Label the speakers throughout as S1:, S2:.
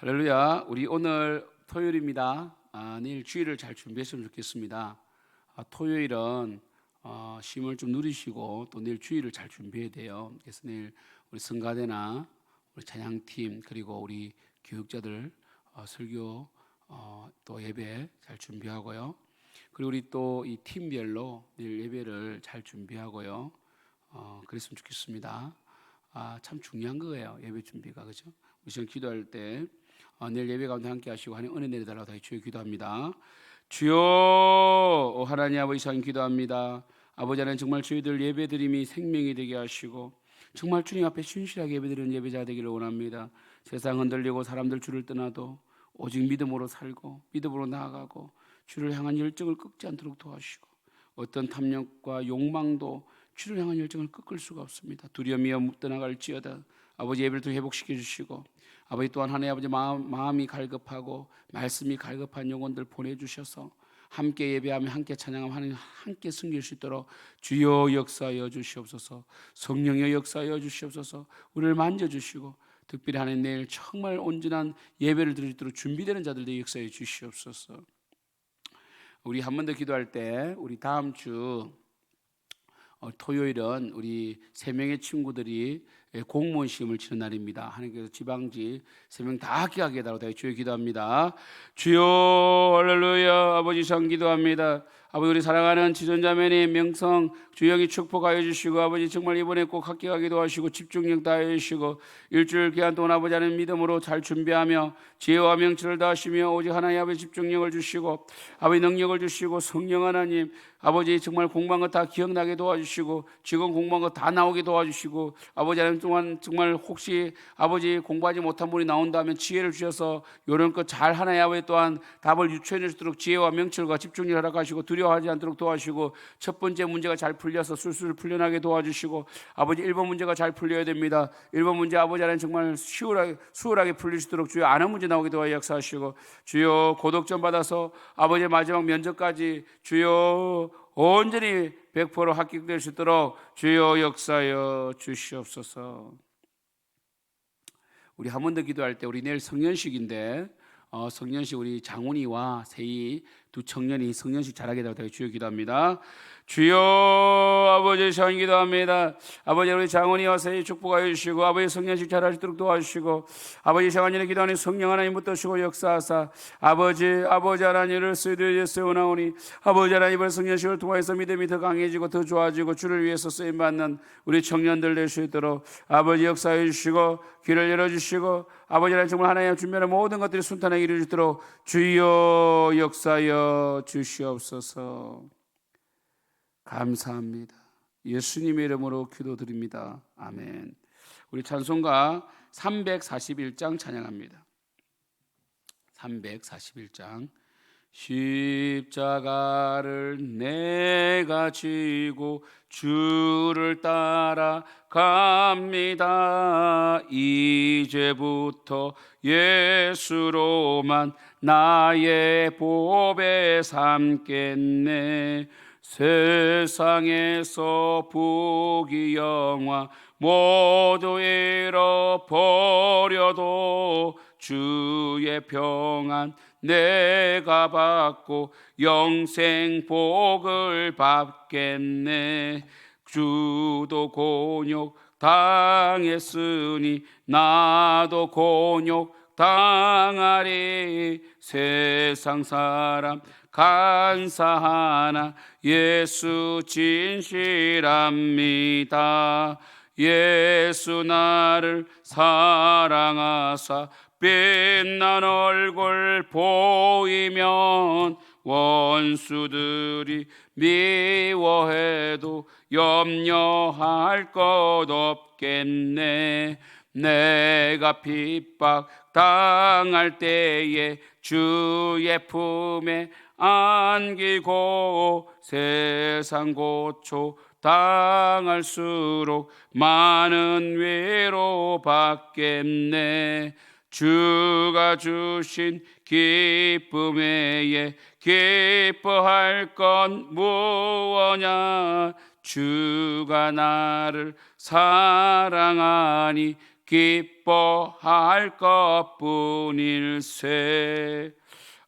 S1: 할렐루야. 우리 오늘 토요일입니다. 내일 주일을 잘 준비했으면 좋겠습니다. 토요일은 쉼을 좀 누리시고 또 내일 주일을 잘 준비해야 돼요. 그래서 내일 우리 성가대나 우리 찬양팀 그리고 우리 교육자들 설교 또 예배 잘 준비하고요. 그리고 우리 또 이 팀별로 내일 예배를 잘 준비하고요. 그랬으면 좋겠습니다. 참 중요한 거예요. 예배 준비가, 그죠? 우리 지금 기도할 때 내일 예배 가운데 함께 하시고 하나님 은혜 내려달라고 다시 주여 기도합니다. 주여, 하나님 아버지 상 기도합니다. 아버지 하나님, 정말 저희들 예배드림이 생명이 되게 하시고 정말 주님 앞에 신실하게 예배드리는 예배자 되기를 원합니다. 세상 흔들리고 사람들 주를 떠나도 오직 믿음으로 살고 믿음으로 나아가고 주를 향한 열정을 꺾지 않도록 도와주시고 어떤 탐욕과 욕망도 주를 향한 열정을 꺾을 수가 없습니다. 두려움이여 떠나갈지어다. 아버지 예배를 또 회복시켜 주시고 아버지 또한 하나님 아버지 마음이 갈급하고 말씀이 갈급한 영혼들 보내주셔서 함께 예배하며 함께 찬양하며 하나님 함께 승리할 수 있도록 주여 역사하여 주시옵소서. 성령의 역사하여 주시옵소서. 우리를 만져주시고 특별히 하나님 내일 정말 온전한 예배를 드릴 수 있도록 준비되는 자들의 역사해 주시옵소서. 우리 한 번 더 기도할 때 우리 다음 주 토요일은 우리 3명의 친구들이 공무원 시험을 치는 날입니다. 하나님께서 지방지 3명 다 합격하게 해달라고 주여 기도합니다. 주여 할렐루야. 아버지 상 기도합니다. 아버지 우리 사랑하는 지존자매니 명성 주영이 축복하여 주시고 아버지 정말 이번에 꼭 합격하기도 하시고 집중력 다하여 주시고 일주일 기간 동안 아버지 하나님 믿음으로 잘 준비하며 지혜와 명철을 다하시며 오직 하나님 아버지 집중력을 주시고 아버지 능력을 주시고 성령 하나님 아버지 정말 공부한 거 다 기억나게 도와주시고 지금 공부한 거 다 나오게 도와주시고 아버지 하나님 동안 정말 혹시 아버지 공부하지 못한 분이 나온다면 지혜를 주셔서 이런 것 잘 하나님 아버지 또한 답을 유추해낼 수 있도록 지혜와 명철과 집중력을 허락하시고 두려워하지 않도록 도와주시고 첫 번째 문제가 잘 풀려서 술술 풀려나게 도와주시고 아버지 1번 문제가 잘 풀려야 됩니다. 1번 문제 아버지 하나님 정말 수월하게 풀릴 수 있도록 주여 아는 문제 나오게 도와 역사하시고 주여 고독점 받아서 아버지의 마지막 면접까지 주여 온전히 100% 합격될 수 있도록 주여 역사하여 주시옵소서. 우리 한 번 더 기도할 때 우리 내일 성년식인데 성년식 우리 장훈이와 세희 두 청년이 성년식 잘하게 되도록 주여 기도합니다. 주여 아버지 상 기도합니다. 아버지 우리 장훈이와 세희 축복하여 주시고 아버지 성년식 잘하시도록 도와주시고 아버지 장한일의 기도하는 성령 하나님 붙드시고 역사하사 아버지 하나님을 쓰여나오니 아버지 하나님을 성년식을 통해서 믿음이 더 강해지고 더 좋아지고 주를 위해서 쓰임받는 우리 청년들 될 수 있도록 아버지 역사해 주시고 길을 열어주시고 아버지 하나님 정말 하나님 준비하는 모든 것들이 순탄하게 이루어지도록 주여 역사하여 주시옵소서. 감사합니다. 예수님의 이름으로 기도드립니다. 아멘. 우리 찬송가 341장 찬양합니다. 341장 십자가를 내가 지고 주를 따라 갑니다. 이제부터 예수로만 나의 보배 삼겠네. 세상에서 부귀 영화 모두 잃어버려도 주의 평안 내가 받고 영생 복을 받겠네. 주도 곤욕 당했으니 나도 곤욕 당하리. 세상 사람 간사하나 예수 진실합니다. 예수 나를 사랑하사 빛난 얼굴 보이면 원수들이 미워해도 염려할 것 없겠네. 내가 핍박 당할 때에 주의 품에 안기고 세상 고초 당할수록 많은 위로 받겠네. 주가 주신 기쁨 외에 기뻐할 건 무엇냐. 주가 나를 사랑하니 기뻐할 것뿐일세.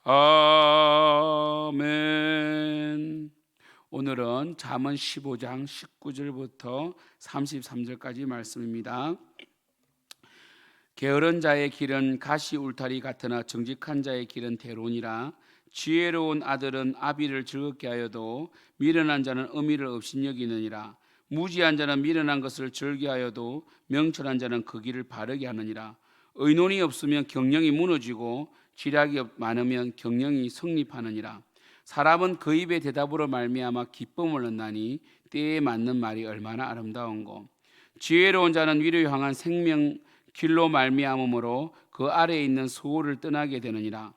S1: 아멘. 오늘은 잠언 15장 19절부터 33절까지 말씀입니다. 게으른 자의 길은 가시 울타리 같으나 정직한 자의 길은 대론이라. 지혜로운 아들은 아비를 즐겁게 하여도 미련한 자는 의미를 업신여기느니라. 무지한 자는 미련한 것을 즐겨하여도 명철한 자는 그 길을 바르게 하느니라. 의논이 없으면 경영이 무너지고 지략이 많으면 경영이 성립하느니라. 사람은 그 입의 대답으로 말미암아 기쁨을 얻나니 때에 맞는 말이 얼마나 아름다운고. 지혜로운 자는 위로 향한 생명 길로 말미암음으로 그 아래에 있는 소울을 떠나게 되느니라.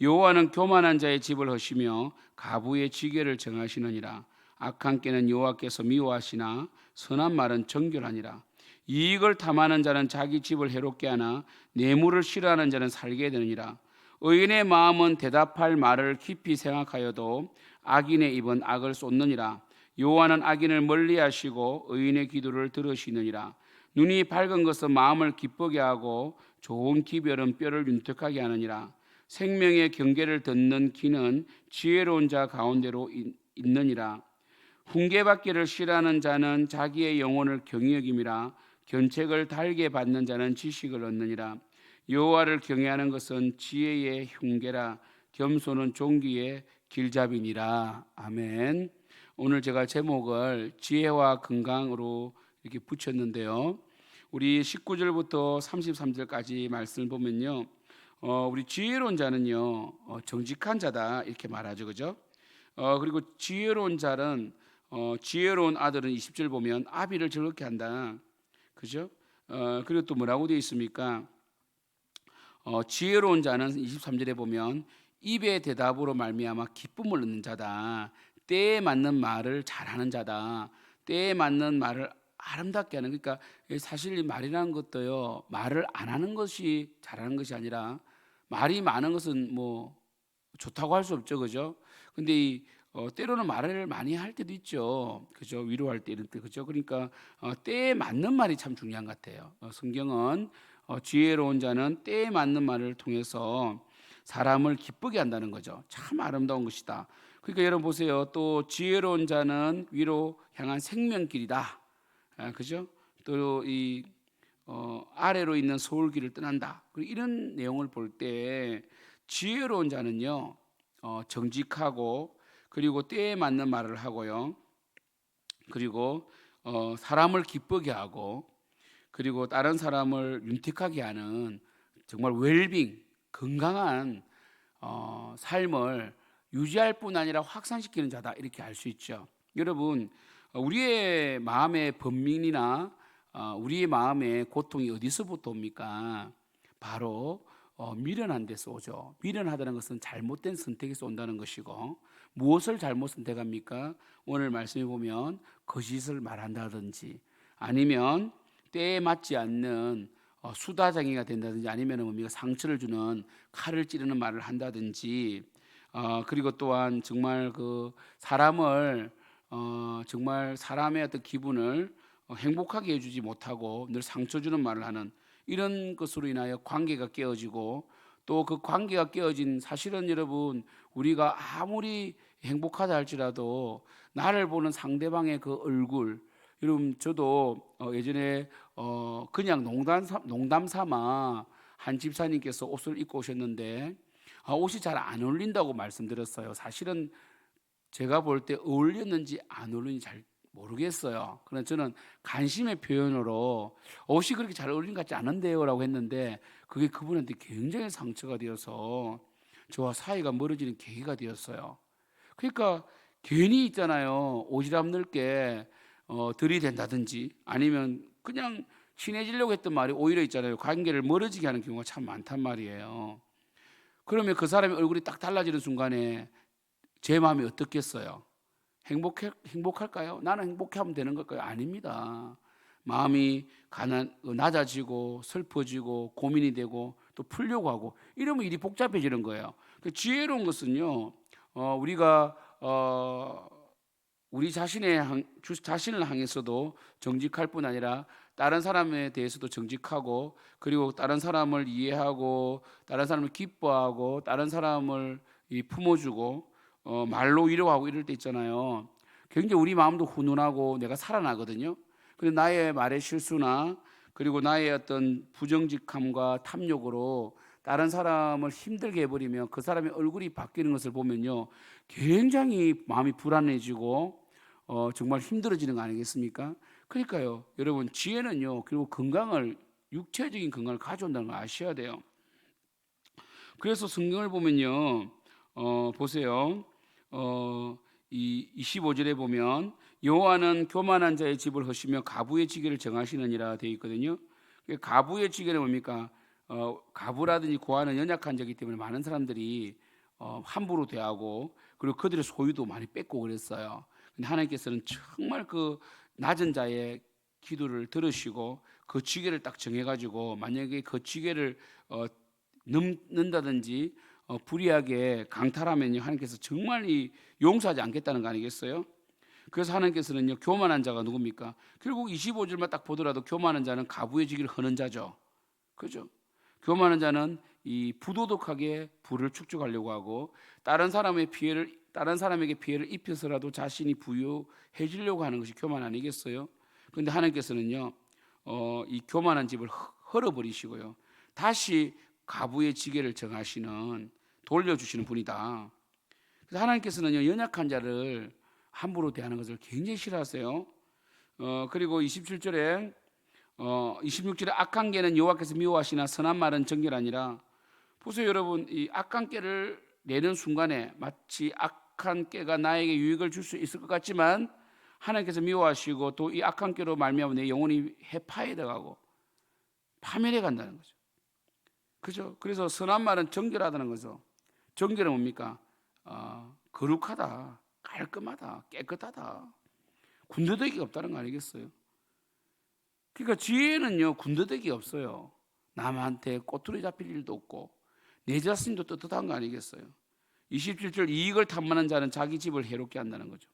S1: 여호와는 교만한 자의 집을 허시며 가부의 지계를 정하시느니라. 악한 꾀는 여호와께서 미워하시나 선한 말은 정결하니라. 이익을 탐하는 자는 자기 집을 해롭게 하나 뇌물을 싫어하는 자는 살게 되느니라. 의인의 마음은 대답할 말을 깊이 생각하여도 악인의 입은 악을 쏟느니라. 여호와는 악인을 멀리하시고 의인의 기도를 들으시느니라. 눈이 밝은 것은 마음을 기쁘게 하고 좋은 기별은 뼈를 윤택하게 하느니라. 생명의 경계를 듣는 귀는 지혜로운 자 가운데로 있느니라. 훈계받기를 싫어하는 자는 자기의 영혼을 경히 여김이라. 견책을 달게 받는 자는 지식을 얻느니라. 여호와를 경외하는 것은 지혜의 흉계라. 겸손은 종기의 길잡이니라. 아멘. 오늘 제가 제목을 지혜와 건강으로 이렇게 붙였는데요. 우리 19절부터 33절까지 말씀을 보면요, 우리 지혜로운 자는요, 정직한 자다 이렇게 말하죠, 그죠? 그리고 지혜로운 자는 지혜로운 아들은 20절 보면 아비를 즐겁게 한다, 그죠? 그리고 또 뭐라고 되어 있습니까? 지혜로운 자는 23절에 보면 입의 대답으로 말미암아 기쁨을 얻는 자다. 때에 맞는 말을 잘하는 자다. 때에 맞는 말을 아름답게 하는, 그러니까 사실 이 말이라는 것도요, 말을 안 하는 것이 잘하는 것이 아니라 말이 많은 것은 뭐 좋다고 할 수 없죠, 그죠? 근데 때로는 말을 많이 할 때도 있죠, 그죠? 위로할 때 이런 때, 그죠? 그러니까 때에 맞는 말이 참 중요한 것 같아요. 성경은 지혜로운 자는 때에 맞는 말을 통해서 사람을 기쁘게 한다는 거죠. 참 아름다운 것이다. 그러니까 여러분 보세요. 또 지혜로운 자는 위로 향한 생명길이다. 그죠? 또 이 아래로 있는 소울길을 떠난다. 이런 내용을 볼 때 지혜로운 자는요, 정직하고 그리고 때에 맞는 말을 하고요. 그리고 사람을 기쁘게 하고 그리고 다른 사람을 윤택하게 하는 정말 웰빙, 건강한 삶을 유지할 뿐 아니라 확산시키는 자다 이렇게 알 수 있죠. 여러분, 우리의 마음의 번민이나 우리의 마음의 고통이 어디서부터 옵니까? 바로 미련한 데서 오죠. 미련하다는 것은 잘못된 선택에서 온다는 것이고, 무엇을 잘못 선택합니까? 오늘 말씀해 보면 거짓을 말한다든지 아니면 때에 맞지 않는 수다장이가 된다든지 아니면 뭡니까? 상처를 주는 칼을 찌르는 말을 한다든지 그리고 또한 정말 그 사람을 정말 사람의 어떤 기분을 행복하게 해주지 못하고 늘 상처 주는 말을 하는 이런 것으로 인하여 관계가 깨어지고, 또 그 관계가 깨어진, 사실은 여러분 우리가 아무리 행복하다 할지라도 나를 보는 상대방의 그 얼굴, 여러분 저도 예전에 그냥 농담 삼아 한 집사님께서 옷을 입고 오셨는데 옷이 잘 안 어울린다고 말씀드렸어요. 사실은 제가 볼 때 어울렸는지 안 어울리는지 잘 모르겠어요. 그러나 저는 관심의 표현으로 옷이 그렇게 잘 어울린 것 같지 않은데요 라고 했는데, 그게 그분한테 굉장히 상처가 되어서 저와 사이가 멀어지는 계기가 되었어요. 그러니까 괜히 있잖아요, 오지랖 넓게 들이댄다든지 아니면 그냥 친해지려고 했던 말이 오히려 있잖아요, 관계를 멀어지게 하는 경우가 참 많단 말이에요. 그러면 그 사람의 얼굴이 딱 달라지는 순간에 제 마음이 어떻겠어요? 행복할까요? 나는 행복하면 되는 걸까요? 아닙니다. 마음이 낮아지고 슬퍼지고 고민이 되고 또 풀려고 하고 이러면 일이 복잡해지는 거예요. 지혜로운 것은요, 우리가 우리 자신을 향해서도 정직할 뿐 아니라 다른 사람에 대해서도 정직하고, 그리고 다른 사람을 이해하고 다른 사람을 기뻐하고 다른 사람을 품어주고 말로 위로하고 이럴 때 있잖아요. 굉장히 우리 마음도 훈훈하고 내가 살아나거든요. 근데 나의 말의 실수나 그리고 나의 어떤 부정직함과 탐욕으로 다른 사람을 힘들게 해버리면 그 사람의 얼굴이 바뀌는 것을 보면요, 굉장히 마음이 불안해지고 정말 힘들어지는 거 아니겠습니까? 그러니까요, 여러분, 지혜는요, 그리고 육체적인 건강을 가져온다는 걸 아셔야 돼요. 그래서 성경을 보면요, 보세요. 이 25절에 보면 여호와는 교만한 자의 집을 허시며 가부의 지게를 정하시느니라 되어 있거든요. 가부의 지게는 뭡니까? 가부라든지 고아는 연약한 자이기 때문에 많은 사람들이 함부로 대하고, 그리고 그들의 소유도 많이 뺏고 그랬어요. 근데 하나님께서는 정말 그 낮은 자의 기도를 들으시고 그 지게를 딱 정해가지고, 만약에 그 지게를 넘는다든지 불의하게 강탈하면요, 하나님께서 정말 용서하지 않겠다는 거 아니겠어요? 그래서 하나님께서는요, 교만한 자가 누굽니까? 결국 25절만 딱 보더라도 교만한 자는 가부의 지기를 허는 자죠. 그죠? 교만한 자는 이 부도덕하게 부를 축적하려고 하고 다른 사람에게 피해를 입혀서라도 자신이 부유해지려고 하는 것이 교만 아니겠어요? 그런데 하나님께서는요, 이 교만한 집을 헐어버리시고요, 다시 가부의 지게를 정하시는, 돌려주시는 분이다. 그래서 하나님께서는요, 연약한 자를 함부로 대하는 것을 굉장히 싫어하세요. 그리고 27절에 26절에 악한 개는 여호와께서 미워하시나 선한 말은 정결하니라. 보세요, 여러분, 이 악한 깨를 내는 순간에 마치 악한 깨가 나에게 유익을 줄 수 있을 것 같지만 하나님께서 미워하시고 또 이 악한 깨로 말미암아 내 영혼이 해파에 들어가고 파멸해 간다는 거죠. 그죠? 그래서 선한 말은 정결하다는 거죠. 정결은 뭡니까? 거룩하다, 깔끔하다, 깨끗하다, 군더더기가 없다는 거 아니겠어요? 그러니까 지혜는요, 군더더기 없어요. 남한테 꼬투리 잡힐 일도 없고 내 자신도 떳떳한 거 아니겠어요? 27절, 이익을 탐하는 자는 자기 집을 해롭게 한다는 거죠.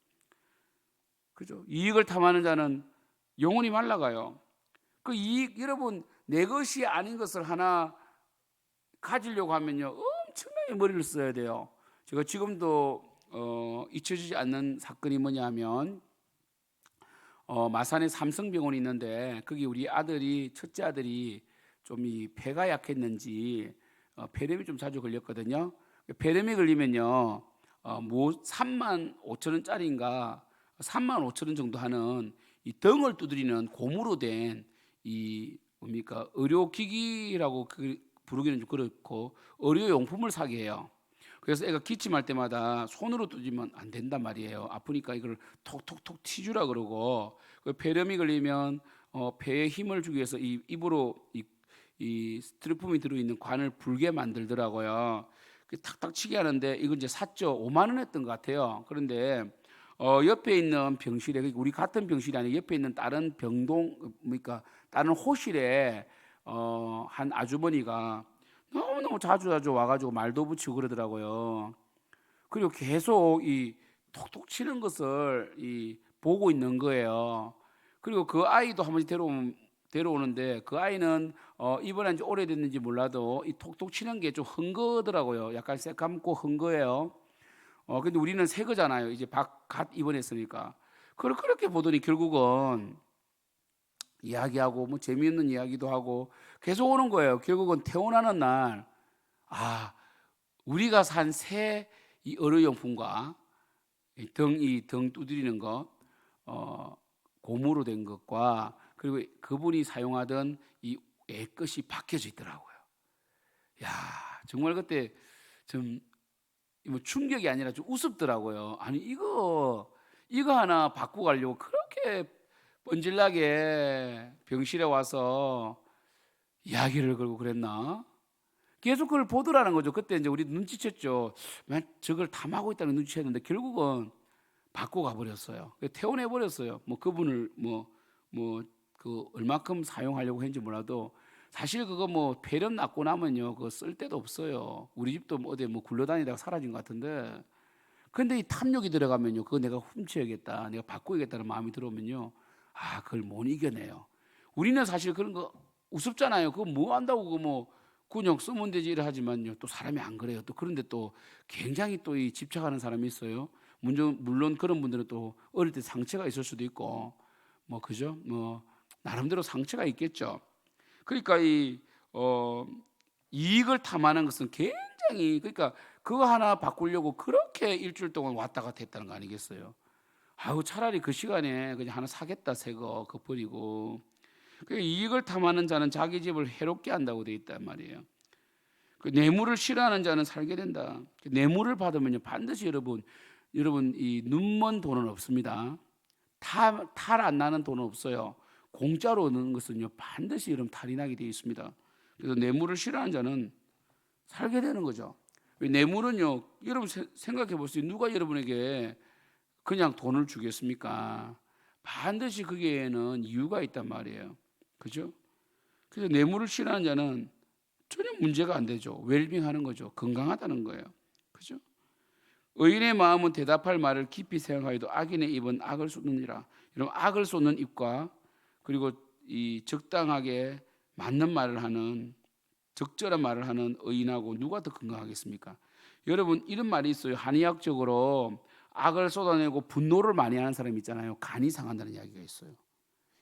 S1: 그죠? 이익을 탐하는 자는 영혼이 말라가요. 그 이익, 여러분, 내 것이 아닌 것을 하나 가지려고 하면요, 엄청나게 머리를 써야 돼요. 제가 지금도 잊혀지지 않는 사건이 뭐냐면, 마산에 삼성병원이 있는데 거기 우리 첫째 아들이 좀 이 폐가 약했는지 폐렴이 좀 자주 걸렸거든요. 폐렴이 걸리면요, 뭐 3만 5천 원짜리인가 3만 5천 원 정도 하는 이 덩을 두드리는 고무로 된 이 뭡니까, 의료기기라고 부르기는 좀 그렇고 의료용품을 사게 해요. 그래서 애가 기침할 때마다 손으로 두드리면 안 된단 말이에요. 아프니까 이걸 톡톡톡 튀주라 그러고, 폐렴이 걸리면 폐에 힘을 주기 위해서 이 입으로 이 스티로폼이 들어있는 관을 불게 만들더라고요. 탁탁 치게 하는데 이걸 이제 샀죠. 5만 원 했던 것 같아요. 그런데 옆에 있는 병실에, 우리 같은 병실이 아니라 옆에 있는 다른 그러니까 다른 호실에 한 아주머니가 너무너무 자주 와가지고 말도 붙이고 그러더라고요. 그리고 계속 이 톡톡 치는 것을 보고 있는 거예요. 그리고 그 아이도 한 번씩 데려오는데 그 아이는 입원한 지 오래됐는지 몰라도 이 톡톡 치는 게 좀 흥거더라고요. 약간 새감고 흥거해요. 근데 우리는 새 거잖아요. 이제 갓 입원했으니까. 그걸 그렇게 보더니 결국은 이야기하고 뭐 재미있는 이야기도 하고 계속 오는 거예요. 결국은 퇴원하는 날, 우리가 산 새 이 의료용품과 등 두드리는 것, 고무로 된 것과 그리고 그분이 사용하던 이 애것이 바뀌어져 있더라고요. 야, 정말 그때 좀 뭐 충격이 아니라 좀 우습더라고요. 아니 이거 하나 바꾸고 가려고 그렇게 번질나게 병실에 와서 이야기를 걸고 그랬나? 계속 그걸 보더라는 거죠. 그때 이제 우리 눈치챘죠. 저걸 탐하고 있다는 눈치챘는데 결국은 바꿔 가버렸어요. 퇴원해 버렸어요. 뭐 그분을 그 얼마큼 사용하려고 했는지 몰라도 사실 그거 뭐 폐렴 낫고 나면요, 그거 쓸 데도 없어요. 우리 집도 어디 굴러다니다가 사라진 것 같은데. 근데 이 탐욕이 들어가면요, 그거 내가 훔쳐야겠다, 내가 바꿔야겠다는 마음이 들어오면요, 그걸 못 이겨내요. 우리는 사실 그런 거 우습잖아요. 그거 뭐 한다고 그거 뭐 그냥 쓰면 되지 이래 하지만요, 또 사람이 안 그래요. 또 그런데 또 굉장히 또 이 집착하는 사람이 있어요. 물론 그런 분들은 또 어릴 때 상처가 있을 수도 있고 뭐 그죠? 뭐 나름대로 상처가 있겠죠. 그러니까 이익을 탐하는 것은 굉장히, 그러니까 그거 하나 바꾸려고 그렇게 일주일 동안 왔다 갔다 했다는 거 아니겠어요? 차라리 그 시간에 그냥 하나 사겠다, 새 거 그거 버리고. 그 이익을 탐하는 자는 자기 집을 해롭게 한다고 되어 있단 말이에요. 그 뇌물을 싫어하는 자는 살게 된다. 그 뇌물을 받으면요, 반드시 여러분 이 눈먼 돈은 없습니다. 탈 안 나는 돈은 없어요. 공짜로 얻는 것은요, 반드시 여러분 탈이 나게 되어 있습니다. 그래서 뇌물을 싫어하는 자는 살게 되는 거죠. 뇌물은요, 여러분 생각해 보세요. 누가 여러분에게 그냥 돈을 주겠습니까? 반드시 거기에는 이유가 있단 말이에요. 그죠? 그래서 뇌물을 싫어하는 자는 전혀 문제가 안 되죠. 웰빙하는 거죠. 건강하다는 거예요. 그죠? 의인의 마음은 대답할 말을 깊이 생각하여도 악인의 입은 악을 쏟느니라. 여러분, 악을 쏟는 입과 그리고 이 적당하게 맞는 말을 하는, 적절한 말을 하는 의인하고 누가 더 건강하겠습니까? 여러분, 이런 말이 있어요. 한의학적으로 악을 쏟아내고 분노를 많이 하는 사람이 있잖아요. 간이 상한다는 이야기가 있어요.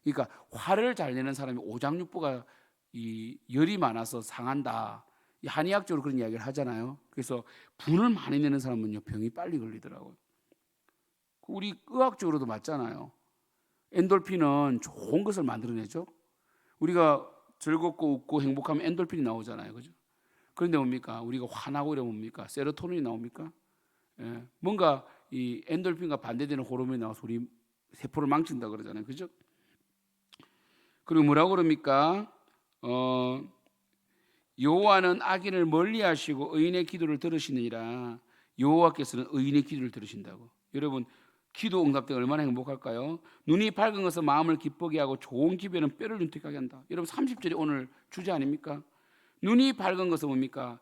S1: 그러니까 화를 잘 내는 사람이 오장육부가 이 열이 많아서 상한다. 이 한의학적으로 그런 이야기를 하잖아요. 그래서 분을 많이 내는 사람은요, 병이 빨리 걸리더라고요. 우리 의학적으로도 맞잖아요. 엔돌핀은 좋은 것을 만들어내죠. 우리가 즐겁고 웃고 행복하면 엔돌핀이 나오잖아요. 그죠? 그런데 뭡니까? 우리가 화나고 이러면 뭡니까? 세로토닌이 나옵니까? 예, 뭔가 이 엔돌핀과 반대되는 호르몬이 나와서 우리 세포를 망친다 그러잖아요. 그죠? 그리고 뭐라고 그럽니까? 여호와는 악인을 멀리하시고 의인의 기도를 들으시느니라. 여호와께서는 의인의 기도를 들으신다고. 여러분, 기도 응답되면 얼마나 행복할까요? 눈이 밝은 것은 마음을 기쁘게 하고 좋은 기별은 뼈를 윤택하게 한다. 여러분, 30절이 오늘 주제 아닙니까? 눈이 밝은 것은 뭡니까?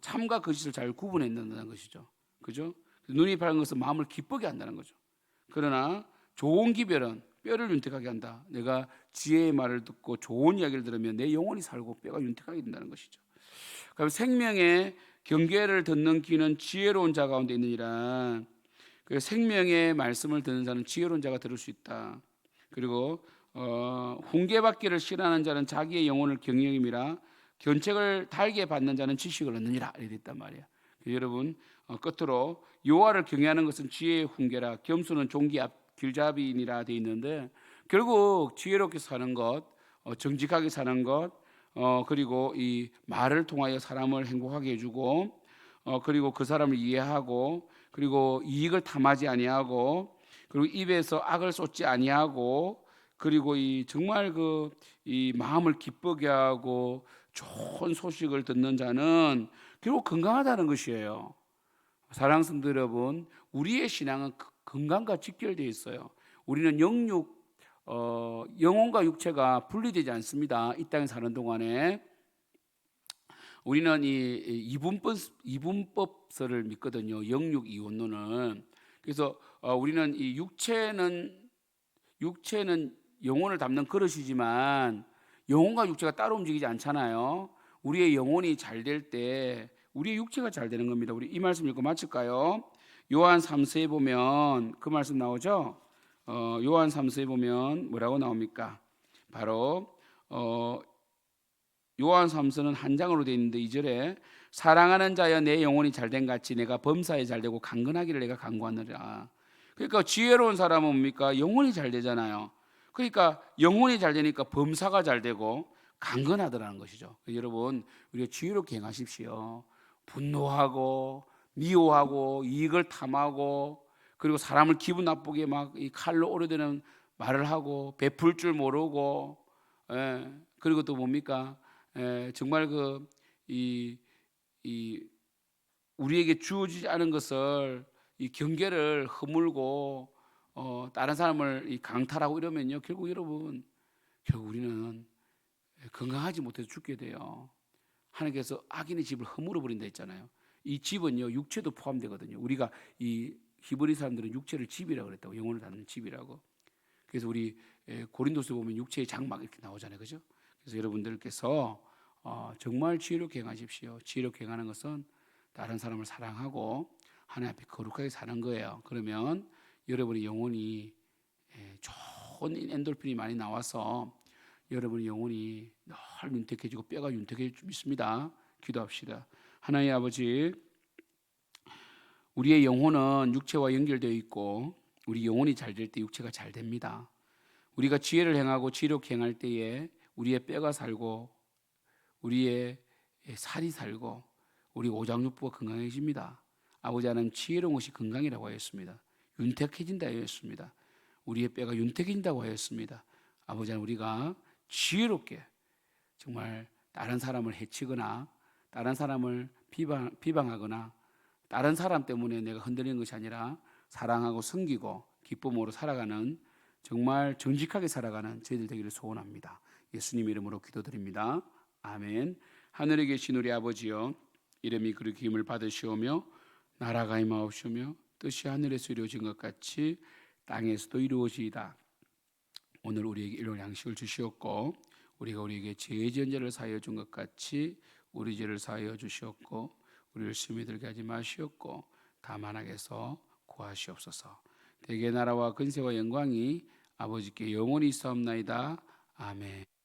S1: 참과 거짓을 잘 구분해낸다는 것이죠. 그죠? 눈이 밝은 것은 마음을 기쁘게 한다는 거죠. 그러나 좋은 기별은 뼈를 윤택하게 한다. 내가 지혜의 말을 듣고 좋은 이야기를 들으면 내 영혼이 살고 뼈가 윤택하게 된다는 것이죠. 그럼 생명의 경계를 듣는 귀는 지혜로운 자 가운데 있느니라. 그 생명의 말씀을 듣는 자는 지혜로운 자가 들을 수 있다. 그리고 훈계받기를 싫어하는 자는 자기의 영혼을 경영임이라. 견책을 달게 받는 자는 지식을 얻느니라. 이렇게 있단 말이야. 여러분, 끝으로 여호와를 경외하는 것은 지혜의 훈계라. 겸손은 종기 앞 길잡이니라 돼 있는데, 결국 지혜롭게 사는 것, 정직하게 사는 것, 그리고 이 말을 통하여 사람을 행복하게 해주고, 그리고 그 사람을 이해하고, 그리고 이익을 탐하지 아니하고, 그리고 입에서 악을 쏟지 아니하고, 그리고 이 정말 이 마음을 기쁘게 하고 좋은 소식을 듣는 자는 결국 건강하다는 것이에요. 사랑하는 성도 여러분, 우리의 신앙은 건강과 직결되어 있어요. 우리는 영혼과 육체가 분리되지 않습니다. 이 땅에 사는 동안에 우리는 이 이분법설을 믿거든요. 영육 이원론은. 그래서 우리는 이 육체는 영혼을 담는 그릇이지만 영혼과 육체가 따로 움직이지 않잖아요. 우리의 영혼이 잘 될 때 우리의 육체가 잘 되는 겁니다. 우리 이 말씀 읽고 마칠까요? 요한 3서에 보면 그 말씀 나오죠. 요한 3서에 보면 뭐라고 나옵니까? 바로 요한 3서는 한 장으로 되어 있는데 2절에 사랑하는 자여 내 영혼이 잘된 같이 내가 범사에 잘되고 강건하기를 내가 간구하느라. 그러니까 지혜로운 사람은 뭡니까? 영혼이 잘 되잖아요. 그러니까 영혼이 잘 되니까 범사가 잘 되고 강건하더라는 것이죠. 여러분, 우리가 지혜롭게 행하십시오. 분노하고 미워하고 이익을 탐하고 그리고 사람을 기분 나쁘게 막 이 칼로 오르드는 말을 하고 베풀 줄 모르고, 그리고 또 뭡니까? 정말 이 우리에게 주어지지 않은 것을 이 경계를 허물고 다른 사람을 이 강탈하고 이러면요, 결국 우리는 건강하지 못해서 죽게 돼요. 하나님께서 악인의 집을 허물어 버린다 했잖아요. 이 집은요 육체도 포함되거든요. 우리가 이 히브리 사람들은 육체를 집이라고 그랬다고, 영혼을 닫는 집이라고. 그래서 우리 고린도서 보면 육체의 장막 이렇게 나오잖아요, 그죠? 그래서 여러분들께서 정말 지혜롭게 행하십시오. 지혜롭게 행하는 것은 다른 사람을 사랑하고 하나님 앞에 거룩하게 사는 거예요. 그러면 여러분의 영혼이 좋은 엔돌핀이 많이 나와서 여러분의 영혼이 늘 윤택해지고 뼈가 윤택해질 줄 믿습니다. 기도합시다. 하나님 아버지, 우리의 영혼은 육체와 연결되어 있고 우리 영혼이 잘 될 때 육체가 잘 됩니다. 우리가 지혜를 행하고 지혜롭게 행할 때에 우리의 뼈가 살고 우리의 살이 살고 우리 오장육부가 건강해집니다. 아버지 하나님, 지혜로운 것이 건강이라고 하였습니다. 윤택해진다 하였습니다. 우리의 뼈가 윤택해진다고 하였습니다. 아버지 하나님, 우리가 지혜롭게 정말 다른 사람을 해치거나 다른 사람을 비방하거나 다른 사람 때문에 내가 흔들리는 것이 아니라 사랑하고 섬기고 기쁨으로 살아가는, 정말 정직하게 살아가는 저희들 되기를 소원합니다. 예수님 이름으로 기도드립니다. 아멘. 하늘에 계신 우리 아버지여, 이름이 그렇게 힘을 받으시오며 나라가 임하옵시며 뜻이 하늘에서 이루어진 것 같이 땅에서도 이루어지이다. 오늘 우리에게 일용할 양식을 주시옵고 우리가 우리에게 죄 지은 자를 사하여 준 것 같이 우리 죄를 사하여 주시옵고 우리를 시험에 들게 하지 마시옵고 다만 악에서 구하시옵소서. 대개 나라와 근세와 영광이 아버지께 영원히 있사옵나이다. 아멘.